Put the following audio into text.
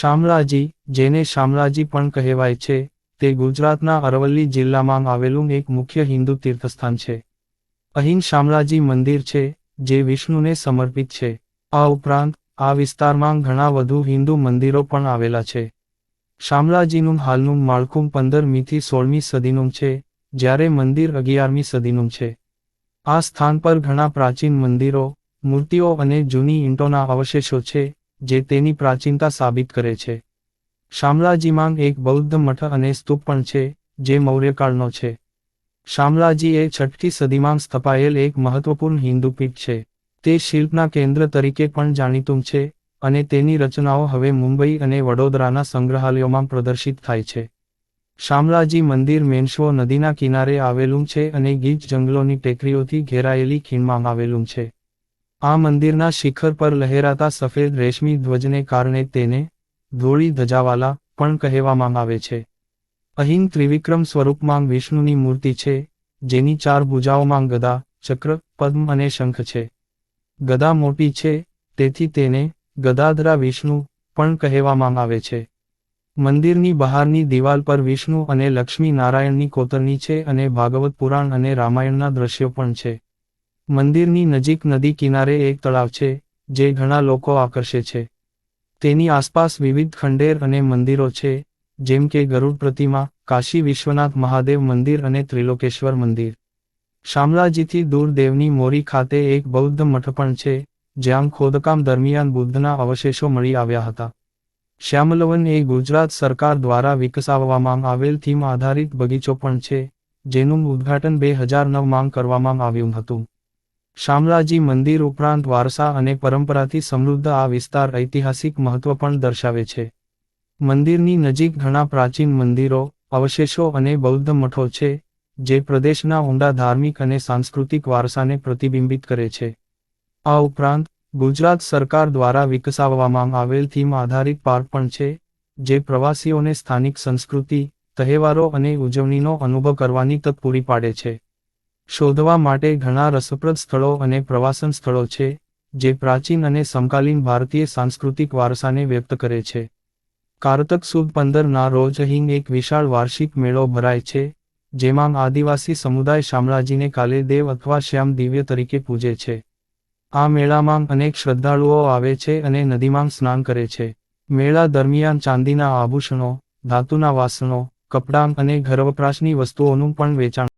શામળાજી, જેને શામળાજી પણ કહેવાય છે, તે ગુજરાતના અરવલ્લી જિલ્લામાં આવેલું એક મુખ્ય હિન્દુ તીર્થસ્થાન છે. અહીં શામળાજી મંદિર છે, જે વિષ્ણુને સમર્પિત છે. આ ઉપરાંત, આ વિસ્તારમાં ઘણા વધુ હિન્દુ મંદિરો પણ આવેલા છે. શામળાજીનું હાલનું માળખું 15મી થી 16મી સદીનું છે, જ્યારે મંદિર 11મી સદીનું છે. આ સ્થાન પર ઘણા પ્રાચીન મંદિરો, મૂર્તિઓ અને જૂની ઈંટોના અવશેષો છે, જે તેની પ્રાચીનતા સાબિત કરે છે. શામળાજીમાં એક બૌદ્ધ મઠ અને સ્તૂપ પણ છે, જે મૌર્યકાળનો છે. શામળાજી એ 6ઠી સદીમાં સ્થપાયેલ એક મહત્વપૂર્ણ હિન્દુ પીઠ છે. તે શિલ્પના કેન્દ્ર તરીકે પણ જાણીતું છે, અને તેની રચનાઓ હવે મુંબઈ અને વડોદરાના સંગ્રહાલયોમાં પ્રદર્શિત થાય છે. શામળાજી મંદિર મેન્શ્વો નદીના કિનારે આવેલું છે અને ગીચ જંગલોની ટેકરીઓથી ઘેરાયેલી ખીણમાં આવેલું છે. આ મંદિરના શિખર પર લહેરાતા સફેદ રેશમી ધ્વજને કારણે તેને ધોળી ધજાવાલા પણ કહેવામાં આવે છે. અહીં ત્રિવિક્રમ સ્વરૂપમાં વિષ્ણુની મૂર્તિ છે, જેની 4 ભુજાઓમાં ગદા, ચક્ર, પદ્મ અને શંખ છે. ગદા મોટી છે, તેથી તેને ગદાધરા વિષ્ણુ પણ કહેવામાં આવે છે. મંદિરની બહારની દિવાલ પર વિષ્ણુ અને લક્ષ્મી નારાયણની કોતરણી છે અને ભાગવત પુરાણ અને રામાયણના દ્રશ્યો પણ છે. મંદિરની નજીક નદી કિનારે એક તળાવ છે, જે ઘણા લોકો આકર્ષે છે. તેની આસપાસ વિવિધ ખંડેર અને મંદિરો છે, જેમ કે ગરુડ પ્રતિમા, કાશી વિશ્વનાથ મહાદેવ મંદિર અને ત્રિલોકેશ્વર મંદિર. શામળાજીથી દૂર દેવની મોરી ખાતે એક બૌદ્ધ મઠ પણ છે, જ્યાં ખોદકામ દરમિયાન બુદ્ધના અવશેષો મળી આવ્યા હતા. શ્યામલવન એ ગુજરાત સરકાર દ્વારા વિકસાવવામાં આવેલ થીમ આધારિત બગીચો પણ છે, જેનું ઉદ્ઘાટન 2009માં કરવામાં આવ્યું હતું. શામળાજી મંદિર ઉપરાંત વારસા અને પરંપરાથી સમૃદ્ધ આ વિસ્તાર ઐતિહાસિક મહત્વ પણ દર્શાવે છે. મંદિરની નજીક ઘણા પ્રાચીન મંદિરો, અવશેષો અને બૌદ્ધ મઠો છે, જે પ્રદેશના ઊંડા ધાર્મિક અને સાંસ્કૃતિક વારસાને પ્રતિબિંબિત કરે છે. આ ઉપરાંત, ગુજરાત સરકાર દ્વારા વિકસાવવામાં આવેલ થીમ આધારિત પાર્ક પણ છે, જે પ્રવાસીઓને સ્થાનિક સંસ્કૃતિ, તહેવારો અને ઉજવણીનો અનુભવ કરવાની તક પૂરી પાડે છે. શોધવા માટે ઘણા રસપ્રદ સ્થળો અને પ્રવાસન સ્થળો છે, જે પ્રાચીન અને સમકાલીન ભારતીય સાંસ્કૃતિક વારસાને વ્યક્ત કરે છે. કારતક સુદ 15ના રોજ અહીં એક વિશાળ વાર્ષિક મેળો ભરાય છે, જેમાં આદિવાસી સમુદાય શામળાજીને કાલે દેવ અથવા શ્યામ દિવ્ય તરીકે પૂજે છે. આ મેળામાં અનેક શ્રદ્ધાળુઓ આવે છે અને નદીમાં સ્નાન કરે છે. મેળા દરમિયાન ચાંદીના આભૂષણો, ધાતુના વાસણો, કપડાં અને ઘરવપરાશની વસ્તુઓનું પણ વેચાણ